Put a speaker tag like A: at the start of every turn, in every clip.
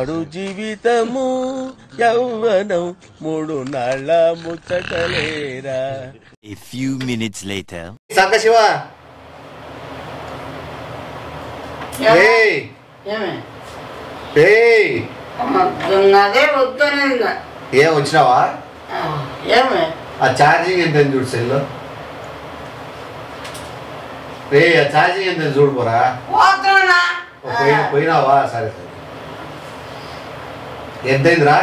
A: పాడు జీవితము యౌవనం 3 నాళ్ళ ముచ్చటలేరా.
B: A few minutes later.
C: సంకశివ ఏం వచ్చినావా? ఆ ఛార్జింగ్ ఎంత చూడు సెల్లో. రే ఆ ఛార్జింగ్ ఎంత చూడు పోరా. పోయినావా? సరే సరే. ఎంతైందిరా?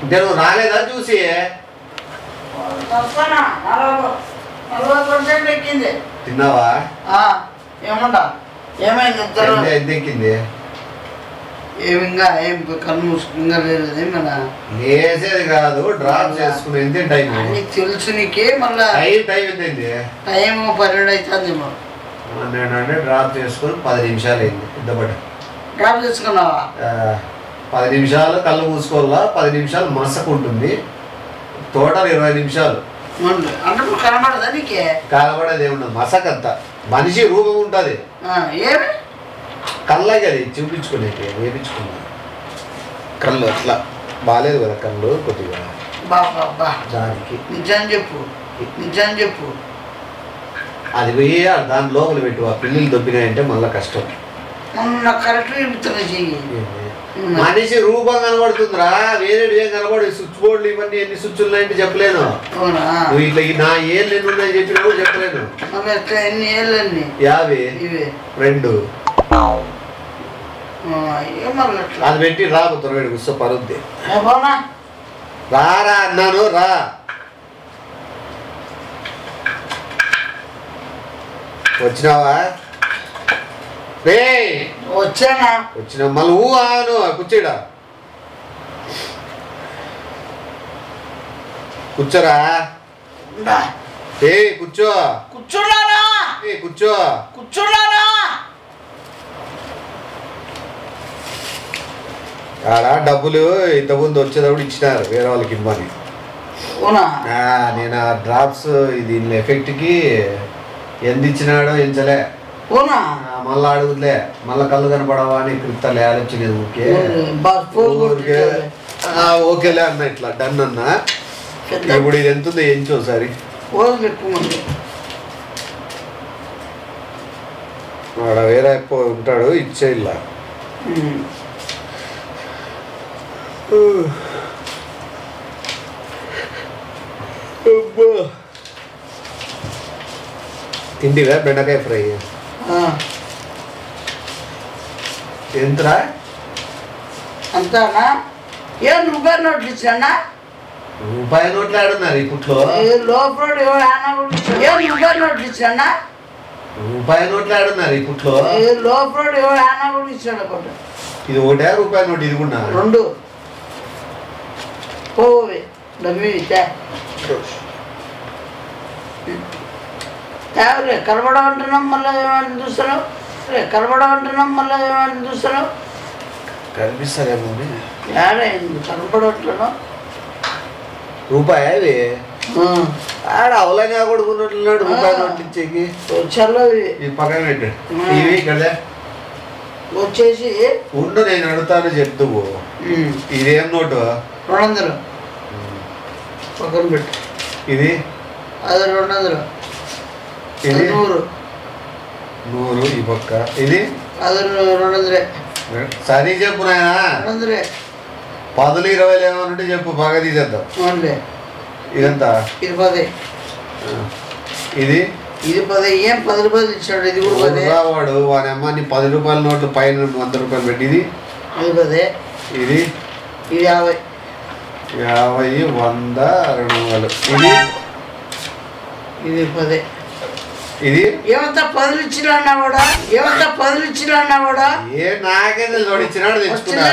C: అంటే నువ్వు రాలేదా చూసి? తిన్నావా?
D: ఏమంటా ఏమైంది?
C: ఎంత ఎక్కింది?
D: ఏమింగా ఏం కళ్ళు మూసుకుంగా
C: లేసేది కాదు, డ్రాప్ చేసుకుని ఎంత టైం
D: తెలుసు నీకే. మళ్ళా
C: టైం ఎంతైంది?
D: టైం 12 అవుతుంది.
C: నేనంటే డ్రాప్ చేసుకుని 10 నిమిషాలు అయింది. ఇద్దబట్ట
D: డ్రాప్ చేసుకున్నావా?
C: 10 నిమిషాలు కళ్ళు మూసుకోవాలా, 10 నిమిషాలు మసకుంటుంది, టోటల్ 20 నిమిషాలు.
D: అంటే కనబడదా నీకే?
C: కనబడేది ఏముండదు, మసకంతా మనిషి రూపం ఉంటుంది.
D: ఏమి
C: కళ్ళకి అది చూపించుకునేది వేపించుకున్నా. కళ్ళు అట్లా బాగాలేదు కదా కళ్ళు కొద్దిగా. దానికి
D: నిజం చెప్పు, నిజం చెప్పు.
C: అది పోయి దాని లోపల పెట్టు. ఆ పిల్లలు దొబ్బినాయంటే మళ్ళీ కష్టం.
D: కరెక్ట్ చెయ్యి.
C: మనిషి రూపం కనబడుతుందిరా, వేరే ఏం కనబడు. స్విచ్ బోర్డులు ఇవన్నీ ఎన్ని స్విచ్లు ఉన్నాయంటే చెప్పలేను. నువ్వు ఇట్లా నా ఏళ్ళు ఎన్ని ఉన్నాయని చెప్పిన కూడా చెప్పలేను.
D: ఎన్ని ఏళ్ళన్నీ?
C: 50 2. అది పెట్టి రాబో త్వరగా కూర్చో పరుద్ది. రారా అన్నాను, రా. వచ్చినావా? రే
D: వచ్చానా?
C: వచ్చినా మళ్ళీ ఆను కూర్చోడా. కూర్చోరా. ఏ కూర్చో.
D: కూర్చోడారా?
C: కూర్చో.
D: కూర్చోడారా?
C: ఆడ డబ్బులు ఇంతకుముందు వచ్చేటప్పుడు ఇచ్చినారు వేరే వాళ్ళకి ఇవ్వని. నేను ఆ డ్రాప్స్ దీని ఎఫెక్ట్కి ఎంత ఇచ్చినాడో ఎంచలే. మళ్ళా అడుగులే, మళ్ళా కళ్ళు కనపడవా అని క్రిప్తాలే ఆలోచన ఊరికే ఓకేలే అన్న, ఇట్లా డన్ అన్న. ఇప్పుడు ఇది ఎంత ఉంది ఎంచు ఒకసారి. వాడ వేరే ఉంటాడు ఇచ్చే ఇలా. తిండివా బెండకాయ ఫ్రై? ఎంతరా?
D: అంతానా? ఏం రూపాయి నోట్లు ఇచ్చానా?
C: రూపాయి నోట్లు ఆడున్నారు ఇప్పట్లో.
D: లోపల రూపాయి నోట్లు ఇచ్చానా?
C: రూపాయి నోట్లు ఆడున్నారు ఇప్పట్లో.
D: లోపల ఆనా కూడా ఇచ్చాడు.
C: ఇది ఒకటే రూపాయి నోట్, ఇది కూడా
D: 2. పోవే డబ్బి తేవలే. కలబడమంటున్నాం మళ్ళీ ఏమైనా చూస్తున్నావు? కలబడమంటున్నాం మళ్ళీ ఏమైనా చూస్తున్నావు?
C: కనిపిస్తారేమో
D: కనపడట్లేను.
C: రూపాయి అవి ఆడ అవలంగా కొడుకున్నట్లున్నాడు. రూపాయి నోట్లు ఇచ్చేకి
D: చల్లవి
C: ఈ పక్కన పెట్టాడు. ఇవి ఇక్కడ
D: వచ్చేసి
C: ఉండు, నేను అడుగుతాను చెప్తూ. ఇదేం నోటు?
D: 200 పక్కన పెట్టు.
C: ఇది
D: అది 200.
C: ఇది
D: 100
C: ఈ పక్క. ఇది
D: అది 200.
C: సరే చెప్పు నాయన.
D: 200
C: 10 20 ఏమనుంటే చెప్పు, బాగా తీసేద్దాం. ఇదంతా
D: ఇది 10.
C: ఇది
D: 10. ఏం 10 రూపాయలు ఇచ్చాడు? ఇది కూడా 10.
C: వాడు వాని అమ్మ నీ 10 రూపాయల నోట్లు పైన 100 రూపాయలు పెట్టి. ఇది
D: 10.
C: ఇది
D: 50.
C: 50 100 200. ఇది
D: 10.
C: ఇది
D: ఏమంతా 10 ఇచ్చినా అన్నావాడా? ఏమంతా 10 ఇచ్చినా అన్నావాడా?
C: ఏ నాకేంది నోడిచ్చినాడు తెచ్చుకున్నా.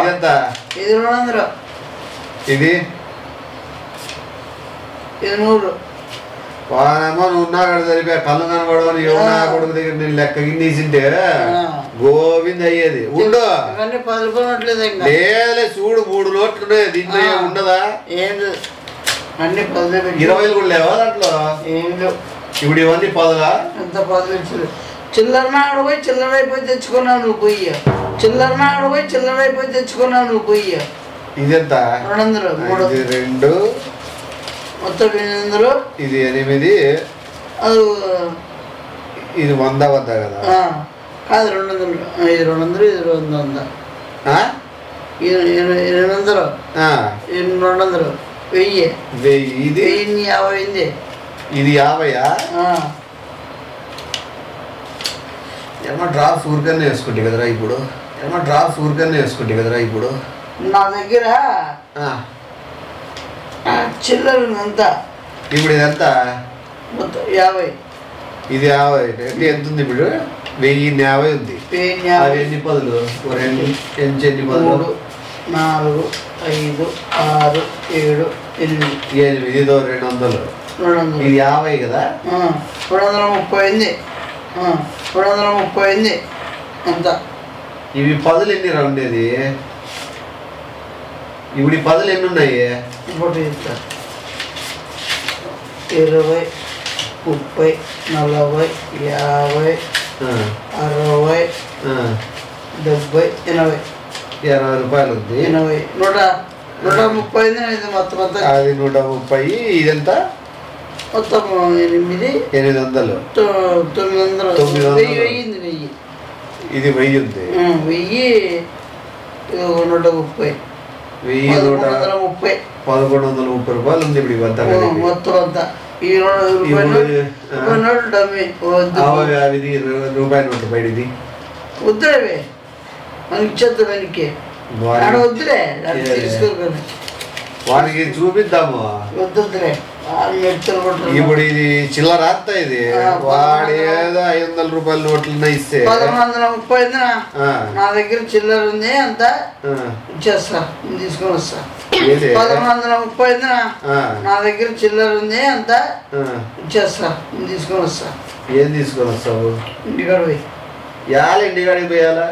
C: ఇదంతా
D: ఇది 200.
C: ఇది
D: 100.
C: వానమ్మ నువ్వు ఉన్నాడు సరిపోయా. కళ్ళు కనబడవని ఎవరు నా కొడుకు దగ్గర నేను లెక్క తీసింటే గోవింద్ అయ్యేది. ఉండు లేలే చూడు, 3 నోట్లు ఉన్నాయి దీంట్లో. ఉండదా?
D: అన్ని 10
C: 20 కూడా లేవా దాంట్లో? ఇప్పుడు ఇవన్నీ 10.
D: ఎంత 10 ఇచ్చారు? చిల్లర నాడు పోయి చిల్లర అయిపోయి తెచ్చుకున్నావు నువ్వు పొయ్యి. చిల్లర నాడు పోయి చిల్లర అయిపోయి తెచ్చుకున్నావు నువ్వు పొయ్యి.
C: ఇదెంత?
D: 200.
C: 2
D: మొత్తం 800.
C: ఇది 8.
D: అది
C: ఇది 100 కదా?
D: కాదు 200. ఇది 200 ఇది 200. 800 200 1000.
C: ఇది
D: 1050.
C: ఇది 50. ఏమో డ్రాప్స్ ఊరికనే వేసుకుంటే కదరా ఇప్పుడు.
D: నా దగ్గర చిల్లర ఎంత
C: ఇప్పుడు? ఇదంత
D: మొత్తం 50.
C: ఇది 50 అంటే ఎంత ఉంది ఇప్పుడు? 1050 ఉంది. అవి ఎన్ని పదులు? 2 ఎన్ని పదులు?
D: 4 5 6 7 8.
C: ఇదో 200. ఇది 50 కదా?
D: 230 అయింది. 230 అయింది అంత.
C: ఇవి పదులు ఎన్ని ఉండేది ఇప్పుడు? ఈ పదులు ఎన్ని ఉన్నాయి?
D: 20 30 40 40 50 60 70 80.
C: 80 రూపాయలు ఉంది.
D: 80 130 అయింది మొత్తం అంతా.
C: అది 130. ఇదెంత?
D: మొత్తం 800
C: 900.
D: 900 అయింది. 1000.
C: ఇది 1000 ఉంది.
D: 1000 130. 1130
C: రూపాయలు ఉంది ఇప్పుడు. ఇవంతా
D: మొత్తం అంతా ఈ
C: రూపాయలు నోటు బయటిది
D: వద్దులేవే మనకి ఇచ్చేద్దాం. వెనక్కి వద్దులే తీసుకోగలను.
C: వానికి చూపిద్దాము.
D: వద్దులే
C: ఇప్పుడు ఇది చిల్లర అంతా. ఇది వాడు ఏదో 500 రూపాయల నోట్లు ఇస్తే
D: 1130. నా దగ్గర చిల్లర ఉంది అంత ఇచ్చేస్తా. తీసుకొని వస్తా. 1130. నా దగ్గర చిల్లర ఉంది అంత ఇచ్చేస్తా. తీసుకొని వస్తా.
C: ఏం తీసుకొని వస్తావు?
D: ఇంటికాడ పోయి.
C: ఇంటికాడికి పోయాలా?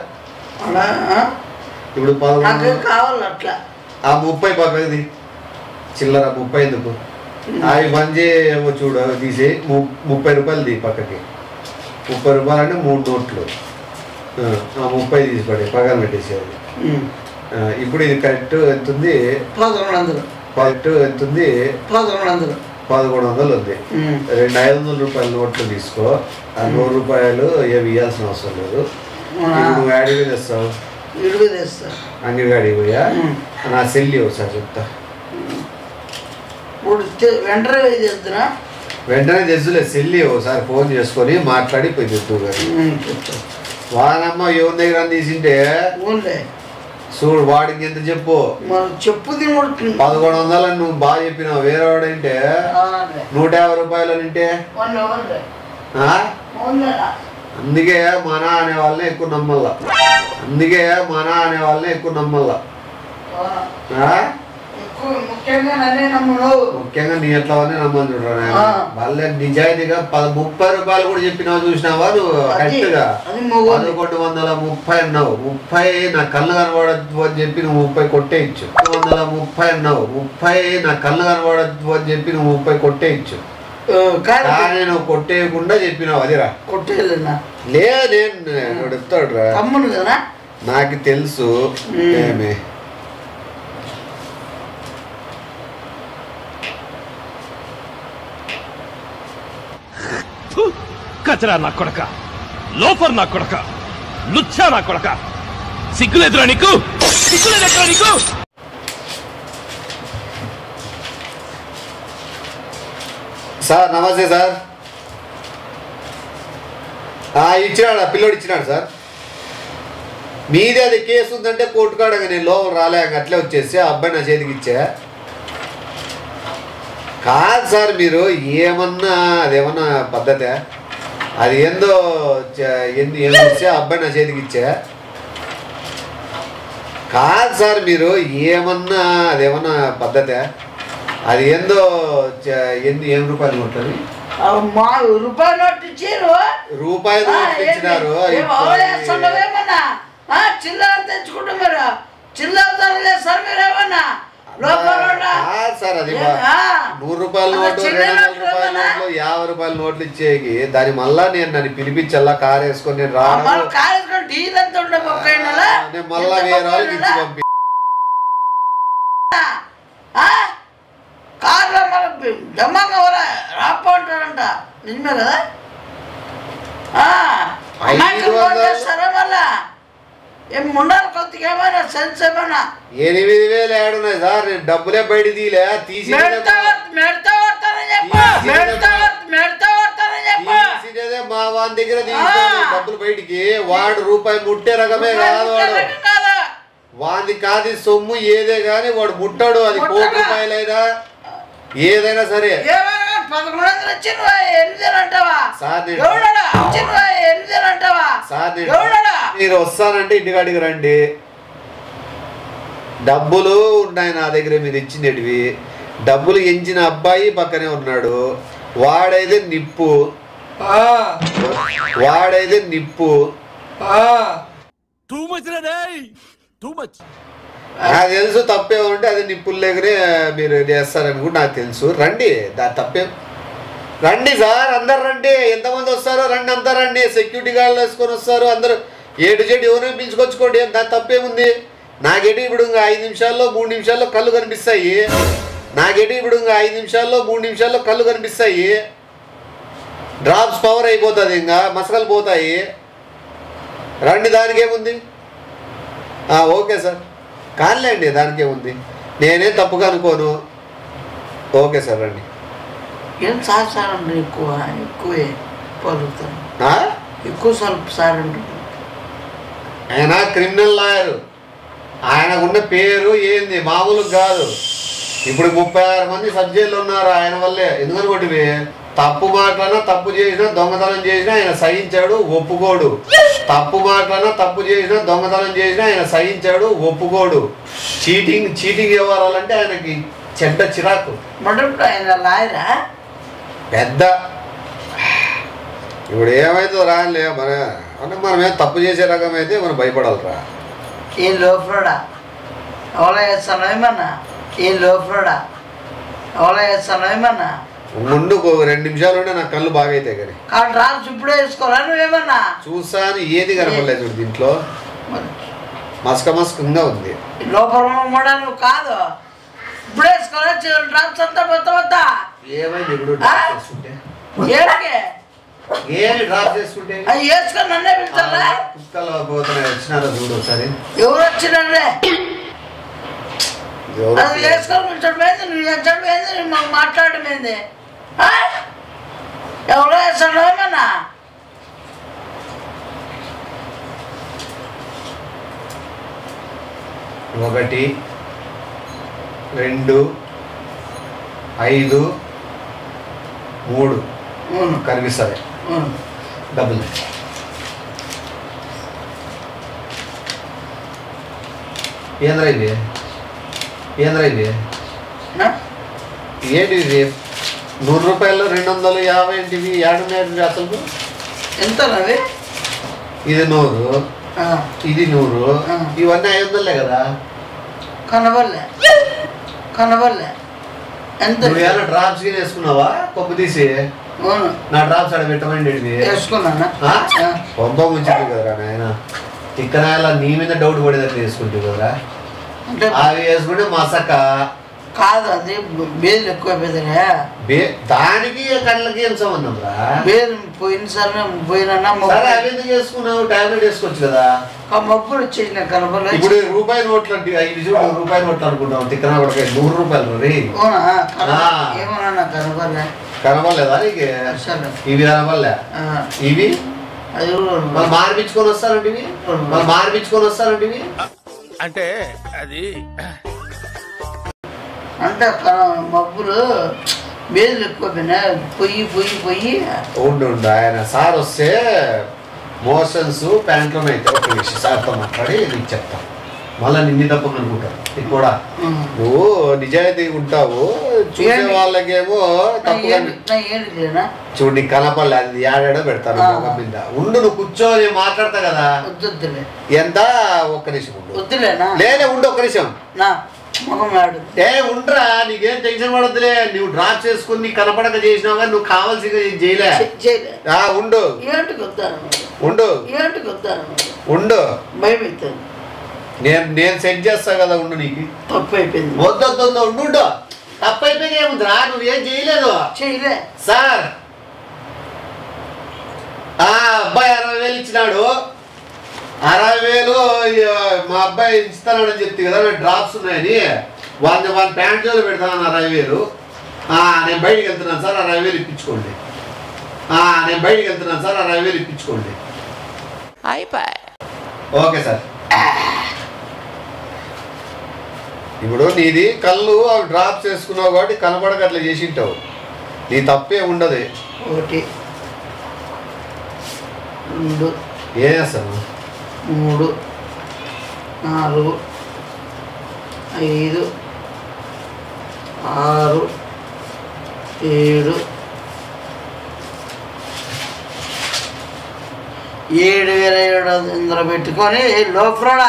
C: ఇప్పుడు
D: కావాలి అట్లా.
C: ఆ 30 పక్కది చిల్లర 30 ఎందుకు? అవి బంద్ చేయమో చూడు. తీసి 30 రూపాయలు తీ పక్కకి. 30 రూపాయలు అంటే 3 నోట్లు. 30 తీసి పడే పక్కన పెట్టేసేది. ఇప్పుడు ఇది కరెక్ట్ ఎంత ఉంది?
D: 1100.
C: కరెక్ట్ ఎంత ఉంది?
D: 1100.
C: 1100 ఉంది. 2 500 రూపాయల నోట్లు తీసుకో. ఆ 100 రూపాయలు ఏమి ఇవ్వాల్సిన అవసరం లేదు. నువ్వు యాడికి తెస్తావు? అంగడిగాడికి పోయా నా సెల్లి ఒకసారి చెప్తా. వెంటనే తెచ్చులే. సెల్లి ఒకసారి ఫోన్ చేసుకొని మాట్లాడి పోయి తెచ్చు. వానమ్మ ఎవరి దగ్గర తీసింటే చూడు. వాడికి ఎంత చెప్పు? 1100 అని నువ్వు బాగా చెప్పినావు. వేరే వాడంటే 150 రూపాయలు అంటే. అందుకే మన అనే వాళ్ళని ఎక్కువ నమ్మల్లా. ముఖ్యంగా నీ ఎట్లా నమ్మని చూడరా. వాళ్ళే నిజాయితీగా 30 రూపాయలు కూడా చెప్పినావు. చూసినావా నువ్వు? కరెక్ట్ గా 1130 అన్నావు. 30 నా కళ్ళు కనబడద్దు అని చెప్పి నువ్వు 30 కొట్టేయచ్చు. 1130 అన్నావు. 30 నా కళ్ళు కనబడద్దు అని చెప్పి నువ్వు 30 కొట్టేయచ్చు. కానీ నువ్వు కొట్టేయకుండా చెప్పినావు. అదిరా
D: కొట్టేదన్నా.
C: లేదు నేను చెప్తాడు రా. నాకు తెలుసు. ఏమే
A: కచరా నా కొడక, లోఫర్ నా కొడక, లుచ్చా నా కొడక, సిగ్గులేదురా నీకు?
C: సార్ నమస్తే సార్. ఇచ్చినాడు పిల్లోడు ఇచ్చినాడు సార్. మీదే అది కేసు ఉందంటే కోర్టు కాడగా నేను లోపల రాలే. అట్లే వచ్చేసి ఆ అబ్బాయి నా చేతికి ఇచ్చా. కాదు సార్ మీరు ఏమన్నా అదేమన్నా పద్ధతే? అది ఏందో ఏమిచ్చా అబ్బాయి నా చేతికి ఇచ్చా. కాదు సార్ మీరు ఏమన్నా అదేమన్నా పద్ధతే? అది ఏందో ఏం రూపాయలు ఉంటుంది?
D: రూపాయలు నోట్ ఇచ్చారు.
C: రూపాయలు ఇచ్చినారు.
D: చిల్లర తెచ్చుకుంటాం మీరు. చిల్లర సార్ మీరు ఏమన్నా
C: సార్ అది 100 రూపాయల నోటు 200 రూపాయల నోట్లు 50 రూపాయల నోట్లు ఇచ్చేకి దాని మళ్ళా నేను నన్ను పిలిపించల్లా కారు వేసుకొని నేను రాను నేను మళ్ళా వేరే వాళ్ళకి ఇచ్చి పంపి
D: కార్లో మళ్ళీ జమ్మాగా రాపోంటాడంట నిజమే కదా చేస్తారా మళ్ళా ఏం ఉండాలి కొద్దిగా ఏమైనా సెన్స్ ఏమైనా
C: 8,000 ఏడున్నాయి సార్ నేను డబ్బులే బయట తీసి మా వాని దగ్గర డబ్బులు బయటికి వాడు రూపాయి ముట్టే రకమే కాదు వాడు వాంది కాదు సొమ్ము ఏదే గాని వాడు ముట్టాడు అది 1,00,00,000 రూపాయలైనా ఏదైనా సరే మీరు వస్తానంటే ఇంటికాడికి రండి డబ్బులు ఉన్నాయి నా దగ్గర మీరు ఇచ్చినవి డబ్బులు ఎంచిన అబ్బాయి పక్కనే ఉన్నాడు వాడైతే నిప్పు నాకు తెలుసు తప్పే ఉంటే అది నిప్పుల దగ్గరే మీరు చేస్తారని కూడా నాకు తెలుసు రండి దాని తప్పేం రండి సార్ అందరు రండి ఎంతమంది వస్తారో రండి అంతా రండి సెక్యూరిటీ గార్డులు వేసుకొని వస్తారు అందరూ ఏడు చెడు ఎవరైనా పిలుచుకొచ్చుకోండి దాని తప్పేముంది నాకేటి ఇప్పుడు ఇంకా 5 నిమిషాల్లో 3 నిమిషాల్లో కళ్ళు కనిపిస్తాయి కళ్ళు కనిపిస్తాయి డ్రాప్స్ పవర్ అయిపోతుంది ఇంకా మసకలు పోతాయి రండి దానికేముంది ఓకే సార్ కానిలేండి దానికేముంది నేనేం తప్పుగా అనుకోను ఓకే సార్ రండి
D: ఏం సార్ అండి ఎక్కువే పలుకుతాను ఎక్కువ స్వల్ప సార్ అండి
C: ఆయన క్రిమినల్ లాయర్ ఆయనకున్న పేరు ఏంది మామూలు కాదు ఇప్పుడు 36 మంది సబ్జెక్టులు ఉన్నారు ఆయన వల్లే ఎందుకనుకోండి తప్పు మాటలన్నా తప్పు చేసినా దొంగతనం చేసినా ఆయన సహించాడు ఒప్పుకోడు తప్పు మాటలన్నా తప్పు చేసినా దొంగతనం చేసినా ఆయన సహించాడు ఒప్పుకోడు చీటింగ్ ఇవ్వాలంటే ఆయనకి చెడ్డ చిరాకు
D: ఆయన లాయరా
C: పెద్ద ఇప్పుడు ఏమైతే రాలే మన అంటే మనమే తప్పు చేసే రకం అయితే మనం భయపడాలిరా
D: ఏ లోపడా అవలా చేస్తాను ఏమన్నా
C: ముందు 2 నిమిషాలు ఉంటే నాకు కళ్ళు బాగా అవుతాయి కానీ
D: డ్రాప్స్ ఇప్పుడే వేసుకోవాలా నువ్వేమన్నా
C: చూసాను ఏది కనపడలేదు చూడు దీంట్లో మస్కంగా ఉంది
D: లోపల మోడల్ కాదు ఇప్పుడే వేసుకోవాలా డ్రాప్స్ అంతా మొత్తం
C: ఏమైంది ఇప్పుడు
D: ఏమి
C: డ్రాప్ చేసుకుంటే
D: వేసుకొని నన్నే పిలుస్తారా
C: కుక్కలు పోతున్నాయి వచ్చినారా చూడు ఒకసారి
D: ఎవరు వచ్చినారే అది వేసుకొని పిలిచడం ఏంది నువ్వు ఎంచడం ఏంది మాకు మాట్లాడడం ఏంది ఎవరో వేస్తాడు ఏమన్నా
C: ఒకటి 2 5 3 కనిపిస్తుంది డబ్బులు ఏంద్రా ఇది ఏంటి ఇది 100 రూపాయలు 250 ఏంటివి ఏడున్నాయి అసలు
D: ఎంత
C: ఇది 100 ఇది 100 ఇవన్నీ 500లే కదా
D: కనబడలే ఎంత
C: నువ్వేమైనా డ్రాప్స్ వేసుకున్నావా కొప్పు తీసి నా డ్రాప్స్ ఆడ పెట్టమండి
D: వేసుకున్నానా
C: పంప ముంచింది కదరా నాయన ఇక్కడ నీ మీద డౌట్ పడేటట్టు వేసుకుంటే కదరా అవి వేసుకుంటే మసక
D: కాదు అది బేలు ఎక్కువ
C: దానికి కళ్ళకి ఏం సంబంధం రా
D: బేలు పోయినా
C: అవి ఎందుకు చేసుకున్నావు టాబ్లెట్ వేసుకోవచ్చు కదా
D: మబ్బులు వచ్చేసిన కనపడలేదు
C: ఇప్పుడు రూపాయి నోట్లు అంటే 5 రూపాయి నోట్లు అనుకుంటాం తిక్కన కూడా 100 రూపాయలు
D: ఏమన్నా
C: కనపడలేదా నీకు ఇవి కనపడలే ఇవి వాళ్ళు మార్పించుకొని వస్తారంటే
A: అంటే అది
D: అంటే మబ్బులు బేలు ఎక్కువ పొయ్యి
C: ఉండు ఆయన సార్ వస్తే మోషన్స్ ప్యాంట్లో అయితే ఒక విషయం సార్తో మాట్లాడి నీకు చెప్తాను మళ్ళీ నిన్ను తప్పని అనుకుంటాను ఇది కూడా నువ్వు నిజాయితీ ఉంటావు చూసే వాళ్ళకేమో తప్పుగా చూడు నీకు కనపడలే అది ఏడాడో పెడతాను మొగం మీద ఉండు నువ్వు కూర్చొని మాట్లాడతా కదా ఎంత ఒక్క నిమిషం ఉండు లేదే ఉండు ఒక్క నిమిషం
D: ముఖమాడు
C: ఉండరా, నీకేం టెన్షన్ పడద్దులే. నువ్వు డ్రాప్ చేసుకుని నీకు కనపడక చేసినావు కానీ నువ్వు కావాల్సింది చేయలే. ఉండు
D: ఏంటికి వద్దాను
C: ఉండు
D: ఏంటికి వద్దాను
C: ఉండు,
D: భయపెట్టాను.
C: నేను సెట్ చేస్తా కదా. ఉండు, నీకు
D: తప్పు అయిపోయింది.
C: వద్దు ఉండు. తప్పు అయిపోయింది ఏముందిరా, నువ్వేం చేయలేదు.
D: చేయలే
C: సార్ అబ్బాయి 60,000 ఇచ్చినాడు. 60,000 మా అబ్బాయి ఇస్తానని చెప్తే కదా, డ్రాప్స్ ఉన్నాయని వాళ్ళని ప్యాంట్ జోలో పెడతాను. 60,000 నేను బయటికి వెళ్తున్నాను సార్, 60,000 ఇప్పించుకోండి. నేను బయటికి వెళ్తున్నాను సార్, 60,000 ఇప్పించుకోండి. Okay sir. ఇప్పుడు నీది కళ్ళు అవి డ్రాప్స్ వేసుకున్నావు కాబట్టి కనపడక అట్లా చేసింటావు. నీ తప్పే ఉండదు.
D: 1 2
C: ఏం చేస్తాను?
D: 3 4 5 6 7 7,700 పెట్టుకొని లోపల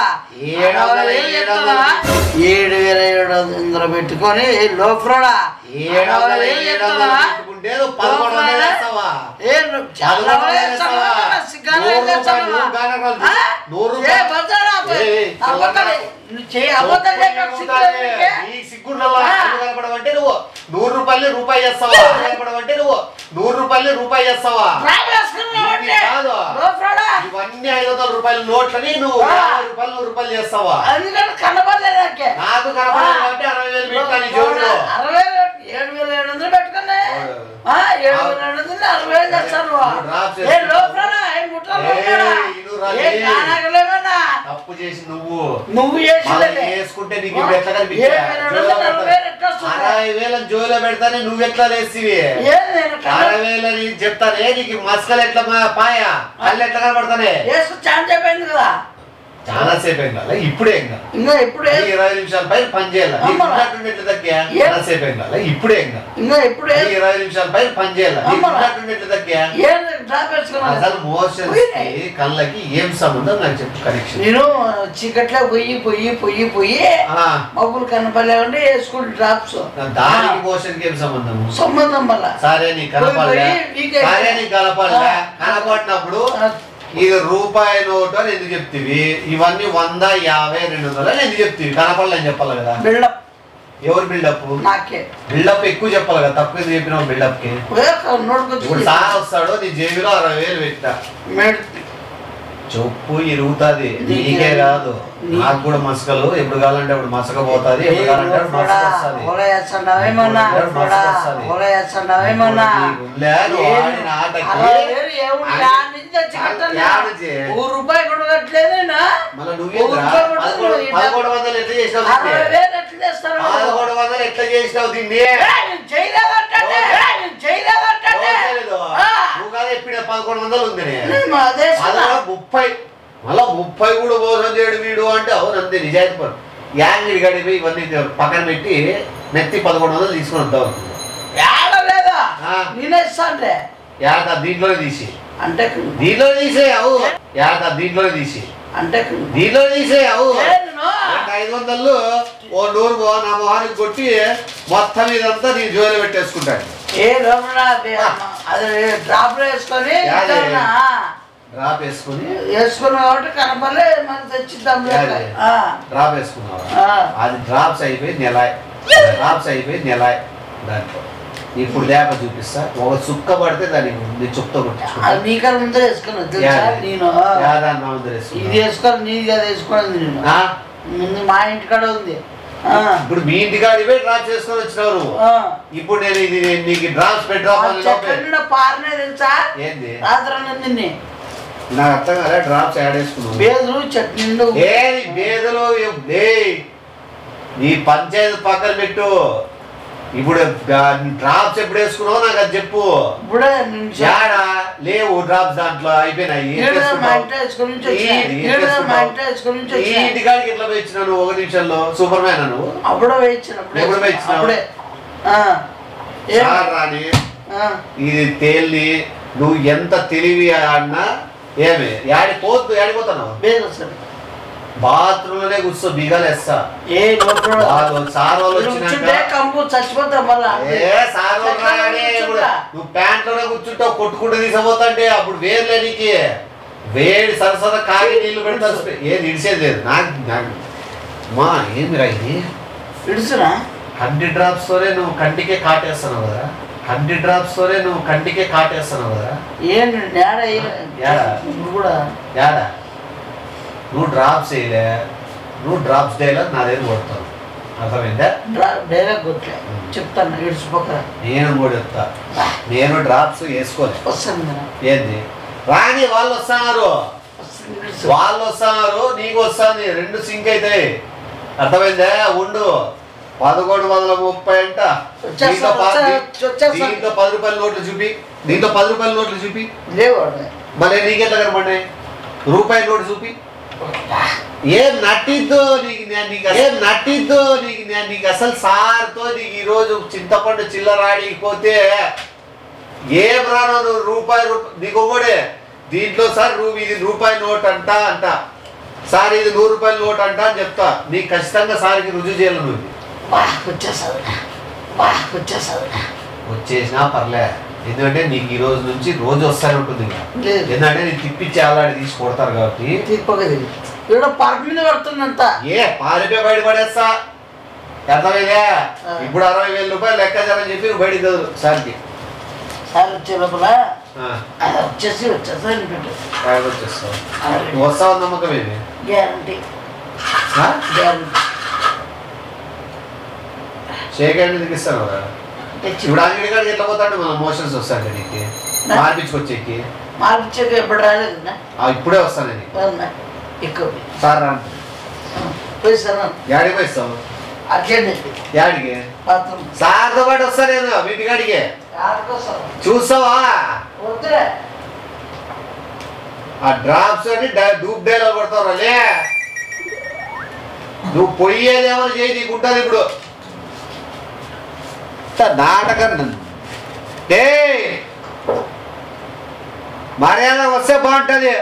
D: 7,700 పెట్టుకొని లోపల
C: 7,700 పెట్టుకుంటే 11,000 వేస్తావా? 100 రూపాయలు రూపాయి చేస్తావా? కనపడమంటే నువ్వు 100 రూపాయలు రూపాయి చేస్తావా? ఇవన్నీ 500 రూపాయల నోట్లని నువ్వు 50 రూపాయలు 100 రూపాయలు చేస్తావా?
D: నాకు కనపడలేదు
C: కాబట్టి 60,000 పెట్టాను జోబులో.
D: 7,700 పెట్టుకున్నా 7,700 60,000 చేస్తాను.
C: తప్పు చేసి నువ్వు వేసుకుంటే నీకు ఎట్లా కనిపించా? 60,000 జోలో పెడతానే నువ్వు ఎట్లా లేసివి? 60,000 చెప్తానే నీకు మస్కలు ఎట్లా పాయా కళ్ళు ఎట్లా కనపడతానే?
D: ఛాన్స్ అయిపోయింది కదా,
C: చాలా సేపు ఏం కాలే, ఇప్పుడే ఏం కాదు.
D: ఇంకా ఇప్పుడే
C: 20 నిమిషాల పైన పని చేయాలి. తగ్గా చాలా సేపు ఏం కాలే, ఇప్పుడే ఏం కాదు.
D: ఇంకా ఇప్పుడే
C: 20 నిమిషాల పైన పని చేయాలి. తగ్గా అసలు మోషన్స్ కళ్ళకి ఏం సంబంధం నాకు చెప్పు. కనెక్షన్
D: నేను చీకట్లో పోయి మబ్బులు కనపడలేకుండా వేసుకుంటే డ్రాప్స్.
C: దానికి మోషన్ కి ఏం సంబంధం
D: వల్ల
C: సరే నీ కనపడలే, సరే నీ కనపడలే. కనపడినప్పుడు ఇది రూపాయి నోటు అని ఎందుకు చెప్తివి? ఇవన్నీ 100, 50, 200 అని ఎందుకు చెప్తివి? కనపడలేని చెప్పాలి కదా.
D: బిల్డప్.
C: ఎవరు బిల్డప్?
D: నాకే
C: బిల్డప్ ఎక్కువ చెప్పాలి కదా. తక్కువ ఎందుకు చెప్పినావు బిల్డప్ కి? ఇప్పుడు సార్ వస్తాడు, నీ జేబులో 60,000 పెట్టా చెప్పు ఇరుగుతుంది. నీకే కాదు నాకు కూడా మసకలు. ఎప్పుడు కావాలంటే అప్పుడు మసక పోతుంది, ఎప్పుడు కావాలంటే అప్పుడు మసక వస్తుంది.
D: రూపాయి కూడా కట్టలేదు.
C: 1100 ఎట్లా చేసినావు? 1100 ఎట్లా చేసినావు దీన్ని? నువ్వు కాదు ఎప్పుడు 1100 ఉందని 30 మళ్ళా 30 కూడా మోసం చేయడు వీడు అంటే అవును అంతే నిజాయితీ పడు. యాంగిడి గడిపోయి ఇవన్నీ పక్కన పెట్టి నెత్తి 1100 తీసుకుని వద్దాం. దీంట్లోనే తీసి
D: అంటే
C: దీంట్లోనే తీసేయావు. దీంట్లోనే తీసి
D: అంటే
C: దీంట్లోనే తీసేయావు. 500 ఓ 100 నా మొహానికి కొట్టి మొత్తం ఇదంతా నీ జోలు పెట్టేసుకుంటాడు.
D: అది డ్రాప్ లో వేసుకొని
C: డ్రాప్ వేసుకుని
D: వేసుకున్నావు కాబట్టి కనపడలే మనం తెచ్చిద్దాం.
C: డ్రాప్ వేసుకున్నావు, అది డ్రాప్స్ అయిపోయి నెల దాంట్లో. ఇప్పుడు లేక చూపిస్తా. ఒక చుక్క పడితే దానికి చుక్క కొట్టించుకుంటా.
D: నీకన్నా ముందే వేసుకున్నా తెలుసా? నేను ఇది వేసుకోవాలి, నీది అది వేసుకోవాలి. నేను ముందు మా ఇంటికాడ ఉంది.
C: ఇప్పుడు మీ ఇంటికాడికి పోయి డ్రాప్ చేసుకొని వచ్చినావు నువ్వు. ఇప్పుడు నేను ఇది నీకు డ్రాప్స్
D: పారనే తెలుసా?
C: ఏంది
D: రాత్రి
C: నాకు అర్థం కదా. డ్రాప్స్ యాడ్ వేసుకున్నావు.
D: బేదులు చట్నీలు
C: బేదలు నీ పంచాయతీ పక్కన పెట్టు. ఇప్పుడు డ్రాప్స్ ఎప్పుడు వేసుకున్నావు నాకు అది చెప్పు. లేవు డ్రాప్స్ దాంట్లో అయిపోయినాయి. ఈ ఇంటికాడికి ఎట్లా పోయించినావు నువ్వు? 1 నిమిషంలో సూపర్ మ్యాన్ నువ్వు.
D: అప్పుడే ఎప్పుడు
C: పోయించినావు రాని? ఇది తేలి నువ్వు ఎంత తెలివి ఆడినా ఏమి యాడిపోతున్నావు? బాత్రూమ్ లోనే కూర్చో బిగాలు వేస్తా. సార్ వాళ్ళు నువ్వు ప్యాంట్ లోనే కూర్చుంటావు, కొట్టుకుంటూ తీసుకుపోతాంటే అప్పుడు వేర్లే నీకు వేడి సరసర కాగి నీళ్లు పెడతా. ఏది ఇడిసేది లేదు నాకు. మా ఏమిరా ఇది
D: ఇడుచునా
C: 100 drops తోనే నువ్వు కంటికే కాటేస్తున్నావు కదా. 100 drops తోనే నువ్వు కంటికే కాటేస్తున్నావు కదా.
D: ఏంటి
C: యాడా నువ్వు డ్రాప్స్ వేయలే, నువ్వు డ్రాప్స్ డైలాగ్ నా దగ్గర కొడతావు. అర్థమైందా?
D: డైలాగ్ కొట్టలే చెప్తాను ఇడిచిపోక.
C: నేను కూడా చెప్తా. నేను డ్రాప్స్ వేసుకోలే. ఏంది రాని వాళ్ళు వస్తున్నారు, నీకు వస్తుంది. 2 సింక్ అవుతాయి. అర్థమైందా? ఉండు 1130 అంట. దీంట్లో 10 రూపాయల నోట్లు చూపి, దీంట్లో 10 రూపాయల నోట్లు చూపి. మళ్ళీ నీకెట్లా కనపడినాయి? రూపాయల నోటు చూపి. ఏం నట్టిద్దు నీకు అసలు సార్తో నీకు ఈరోజు చింతపండు చిల్లరాడిపోతే ఏం రాను నువ్వు రూపాయి నీకు ఒకడే. దీంట్లో సార్ ఇది రూపాయి నోట్ అంట సార్, ఇది 100 రూపాయల నోట్ అంట అని చెప్తా. నీకు ఖచ్చితంగా సార్కి రుజువు చేయాలి. నువ్వు వచ్చేసినా పర్లే, ఎందుకంటే నీకు ఈ రోజు నుంచి రోజు వస్తానే ఉంటుంది. ఎందుకంటే నేను తిప్పించి అలాంటి తీసి కొడతారు కాబట్టి.
D: పార్క్ మీద పడుతుందంట.
C: ఏ పారిపే బయట పడేస్తా. అర్థమైందా? ఇప్పుడు 60,000 రూపాయలు లెక్కాచారని చెప్పి నువ్వు బయటికి కదరు సార్కి.
D: సార్ వచ్చే లోపల
C: వస్తావు నమ్మకం ఏమి?
D: గ్యారంటీ.
C: షేక్ హ్యాండ్ దిగిస్తాను కదా. ఇప్పుడు అంగడి కాడికి ఎట్లా పోతాడు? మన మోషన్స్ వస్తాను నీకు మార్పించుకొచ్చేకి.
D: మార్పించేకి ఎప్పుడు రాలేదు.
C: ఇప్పుడే వస్తాను సార్ రా. యాడికి పోయిస్తావు? యాడికి? సార్తో పాటు వస్తా నేను వీటి కాడికి. చూస్తావా? ఆ డ్రాప్స్ అని డూప్ డైలాగ్ కొడతావు రే. నువ్వు పొయ్యేదేమో చేయి, నీకుంటుంది ఇప్పుడు నాటకం. మర్యాద వస్తే బాగుంటుంది.